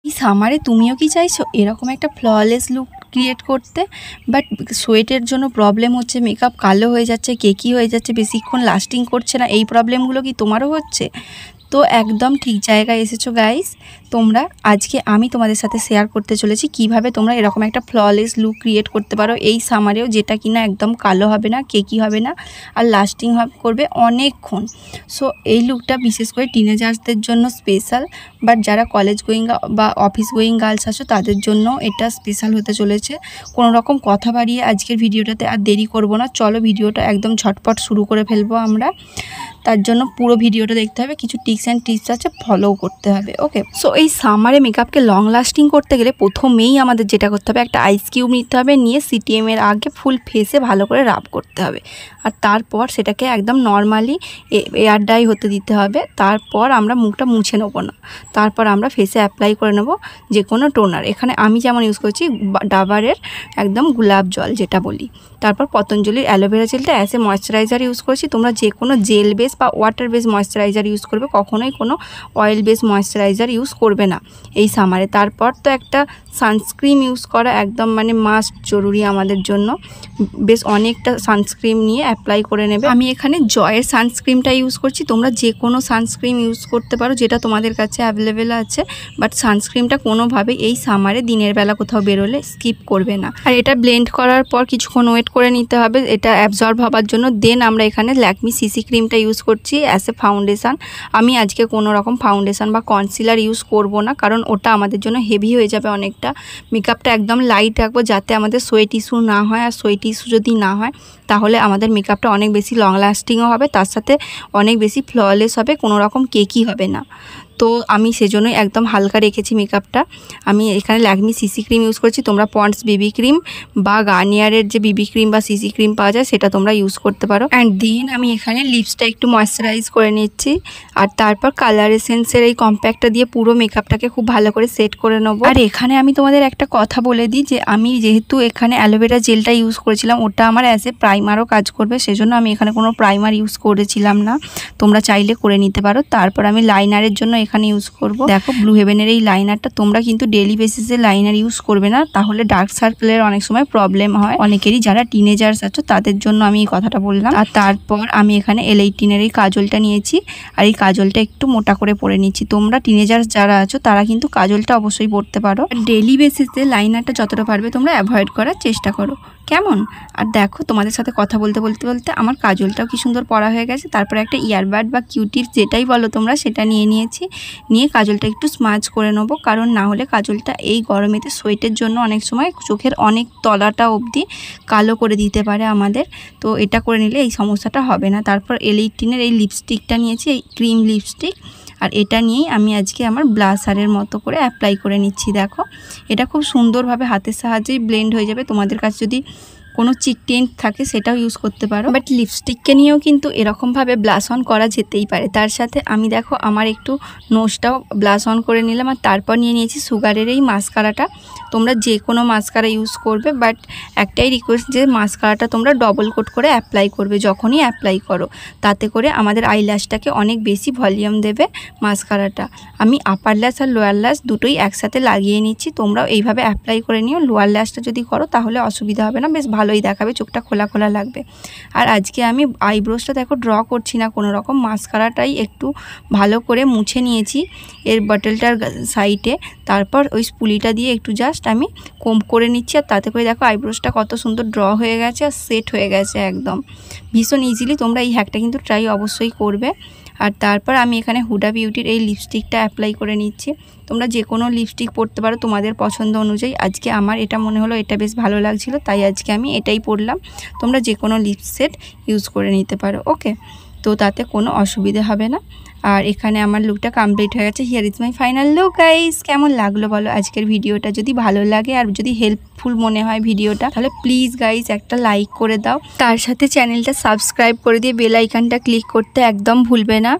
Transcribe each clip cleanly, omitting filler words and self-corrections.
এই সামারে তুমিও কি চাইছো এরকম একটা ফ্ললেস লুক ক্রিয়েট করতে? বাট সোয়েটের জন্য প্রবলেম হচ্ছে, মেকআপ কালো হয়ে যাচ্ছে, কেকি হয়ে যাচ্ছে, বেশিক্ষণ লাস্টিং করছে না, এই প্রবলেমগুলো কি তোমারও হচ্ছে? তো একদম ঠিক জায়গায় এসেছো গাইস তোমরা। আজকে আমি তোমাদের সাথে শেয়ার করতে চলেছি কিভাবে তোমরা এরকম একটা ফ্ললেস লুক ক্রিয়েট করতে পারো এই সামারেও, যেটা কিনা একদম কালো হবে না, কেকি হবে না, আর লাস্টিং করবে অনেকক্ষণ। সো এই লুকটা বিশেষ করে টিনেজার্সদের জন্য স্পেশাল, বাট যারা কলেজ গোয়িং বা অফিস গোয়িং গার্লস আছো তাদের জন্য এটা স্পেশাল হতে চলেছে। কোনো রকম কথা বাড়িয়ে আজকের ভিডিওটাতে আর দেরি করব না, চলো ভিডিওটা একদম ঝটপট শুরু করে ফেলবো আমরা। তার জন্য পুরো ভিডিওটা দেখতে হবে, কিছু টিপস অ্যান্ড টিপস আছে, ফলো করতে হবে। ওকে, সো এই সামারে মেকআপকে লং লাস্টিং করতে গেলে প্রথমেই আমাদের যেটা করতে হবে, একটা আইস কিউব নিতে হবে, নিয়ে সিটিএমের আগে ফুল ফেসে ভালো করে রাব করতে হবে, আর তারপর সেটাকে একদম নর্মালি এয়ার ড্রাই হতে দিতে হবে। তারপর আমরা মুখটা মুছে নেবো না, তারপর আমরা ফেসে অ্যাপ্লাই করে নেব যে কোনো টোনার। এখানে আমি যেমন ইউজ করছি ডাবারের একদম গোলাপ জল যেটা বলি, তারপর পতঞ্জলির অ্যালোভেরা জেলটা অ্যাজ এ ময়শ্চারাইজার ইউজ করছি। তোমরা যে কোনো জেল বেস বা ওয়াটার বেস ময়শ্চারাইজার ইউজ করবে, কখনোই কোনো অয়েল বেস ময়শ্চারাইজার ইউজ করবে না এই সামারে। তারপর তো একটা সানস্ক্রিন ইউজ করা একদম মানে মাস্ট জরুরি আমাদের জন্য। বেশ অনেকটা সানস্ক্রিন নিয়ে অ্যাপ্লাই করে নেবে। আমি এখানে জয়ের সানস্ক্রিনটা ইউজ করছি, তোমরা যে কোনো সানস্ক্রিন ইউজ করতে পারো যেটা তোমাদের কাছে অ্যাভেলেবেল আছে, বাট সানস্ক্রিনটা কোনোভাবেই এই সামারে দিনের বেলা কোথাও বেরোলে স্কিপ করবে না। আর এটা ব্লেন্ড করার পর কিছুক্ষণ ওয়েট করে নিতে হবে এটা অ্যাবজর্ব হবার জন্য। দেন আমরা এখানে ল্যাকমি সিসি ক্রিমটা ইউজ করছি অ্যাজ এ ফাউন্ডেশন। আমি আজকে কোনো রকম ফাউন্ডেশন বা কনসিলার ইউজ করব না, কারণ ওটা আমাদের জন্য হেভি হয়ে যাবে অনেকটা। মেকআপটা একদম লাইট রাখবো যাতে আমাদের সোয়েট ইস্যু না হয়, আর সোয়েট ইস্যু যদি না হয় তাহলে আমাদের মেকআপটা অনেক বেশি লং লাস্টিংও হবে, তার সাথে অনেক বেশি ফ্ললেস হবে, কোনো রকম কেকি হবে না। তো আমি সেজন্যই একদম হালকা রেখেছি মেকআপটা। আমি এখানে ল্যাকমি সিসি ক্রিম ইউজ করছি, তোমরা পন্ডস বেবি ক্রিম বা গার্নিয়ারের যে বিবি ক্রিম বা সিসি ক্রিম পাওয়া যায় সেটা তোমরা ইউজ করতে পারো। অ্যান্ড দেন আমি এখানে লিপসটা একটু ময়শ্চারাইজ করে নিচ্ছি, আর তারপর কালার এসেন্সের এই কম্প্যাক্টটা দিয়ে পুরো মেকআপটাকে খুব ভালো করে সেট করে নেবো। আর এখানে আমি তোমাদের একটা কথা বলে দিই যে আমি যেহেতু এখানে অ্যালোভেরা জেলটা ইউজ করেছিলাম, ওটা আমার অ্যাজ এ প্রাইমারও কাজ করবে, সেজন্য আমি এখানে কোনো প্রাইমার ইউজ করেছিলাম না, তোমরা চাইলে করে নিতে পারো। তারপর আমি লাইনারের জন্য এখানে ইউজ করব, দেখো ব্লু হেভেনের এই লাইনারটা। তোমরা কিন্তু ডেইলি বেসিসে লাইনার ইউজ করবে না, তাহলে ডার্ক সার্কেলের অনেক সময় প্রবলেম হয় অনেকেরই, যারা টিনেজার্স আছো তাদের জন্য আমি এই কথাটা বললাম। আর তারপর আমি এখানে L18 এই কাজলটা নিয়েছি, আর এই কাজলটা একটু মোটা করে পরে নিচ্ছি। তোমরা টিনেজার্স যারা আছো তারা কিন্তু কাজলটা অবশ্যই পরতে পারো। ডেইলি বেসিসে লাইনারটা যতটা পারবে তোমরা অ্যাভয়েড করার চেষ্টা করো, কেমন? আর দেখো তোমাদের সাথে কথা বলতে বলতে বলতে আমার কাজলটাও কি সুন্দর পরা হয়ে গেছে। তারপরে একটা ইয়ারবাড বা কিউটিপ যেটাই বলো তোমরা সেটা নিয়ে নিয়েছি, নিয়ে কাজলটা একটু স্মাজ করে নেবো, কারণ না হলে কাজলটা এই গরমেতে সোয়েটের জন্য অনেক সময় চোখের অনেক তলাটা অবধি কালো করে দিতে পারে আমাদের, তো এটা করে নিলে এই সমস্যাটা হবে না। তারপর L18 এই লিপস্টিকটা নিয়েছি, এই ক্রিম লিপস্টিক, আর এটা নিয়েই আমি আজকে আমার ব্লাশারের মতো করে অ্যাপ্লাই করে নিচ্ছি। দেখো এটা খুব সুন্দরভাবে হাতের সাহায্যেই ব্লেন্ড হয়ে যাবে। তোমাদের কাছে যদি কোনো চিক টেন্ট থাকে সেটাও ইউজ করতে পারো, বাট লিপস্টিককে নিয়েও কিন্তু এরকমভাবে ব্লাশ অন করা যেতেই পারে। তার সাথে আমি দেখো আমার একটু নোজটাও ব্লাশ অন করে নিলাম, আর তারপর নিয়ে নিয়েছি সুগারের এই মাস্কারাটা। তোমরা যে কোনো মাস্কারা ইউজ করবে, বাট একটাই রিকোয়েস্ট যে মাস্কারাটা তোমরা ডবল কোট করে অ্যাপ্লাই করবে যখনই অ্যাপ্লাই করো, তাতে করে আমাদের আইল্যাশটাকে অনেক বেশি ভলিউম দেবে মাস্কারাটা। আমি আপার ল্যাশ আর লোয়ার ল্যাশ দুটোই একসাথে লাগিয়ে নিচ্ছি, তোমরাও এইভাবে অ্যাপ্লাই করে নিও। লোয়ার ল্যাশটা যদি করো তাহলে অসুবিধা হবে না, বেশ ভালোই দেখাবে, চোখটা খোলা খোলা লাগবে। আর আজকে আমি আইব্রোসটা দেখো ড্র করছি না কোনো রকম, মাস্কারাটাই একটু ভালো করে মুছে নিয়েছি এর বটলটার সাইডে, তারপর ওই স্পুলিটা দিয়ে একটু জাস্ট আমি কোম্ব করে নিচ্ছি, আর তাতে করে দেখো আইব্রোসটা কত সুন্দর ড্র হয়ে গেছে আর সেট হয়ে গেছে একদম ভীষণ ইজিলি। তোমরা এই হ্যাকটা কিন্তু ট্রাই অবশ্যই করবে। আর তারপর আমি এখানে হুডা বিউটির এই লিপস্টিকটা অ্যাপ্লাই করে নিচ্ছি। তোমরা যে কোনো লিপস্টিক পরতে পারো তোমাদের পছন্দ অনুযায়ী। আজকে আমার এটা মনে হলো এটা বেশ ভালো লাগছিলো, তাই আজকে আমি এটাই পরলাম। তোমরা যে কোনো লিপস্টিক ইউজ করে নিতে পারো, ওকে? তো তাতে কোনো অসুবিধে হবে না। আর এখানে আমার লুকটা কমপ্লিট হয়ে গেছে। Here is my final look guys. কেমন লাগলো বলো আজকের ভিডিওটা? যদি ভালো লাগে আর যদি হেল্পফুল মনে হয় ভিডিওটা, তাহলে প্লিজ গাইস একটা লাইক করে দাও, তার সাথে চ্যানেলটা সাবস্ক্রাইব করে দিয়ে বেল আইকনটা ক্লিক করতে একদম ভুলবে না।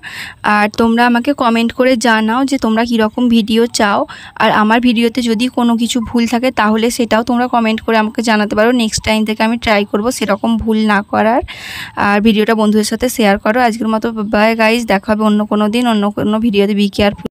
আর তোমরা আমাকে কমেন্ট করে জানাও যে তোমরা কীরকম ভিডিও চাও, আর আমার ভিডিওতে যদি কোনো কিছু ভুল থাকে তাহলে সেটাও তোমরা কমেন্ট করে আমাকে জানাতে পারো। নেক্সট টাইম থেকে আমি ট্রাই করব সেরকম ভুল না করার। আর ভিডিওটা বন্ধুদের সাথে শেয়ার করো। আজকের মতো বাই গাইস, দেখা হবে অন্য কোনো দিন অন্য কোনো ভিডিওতে। Be careful.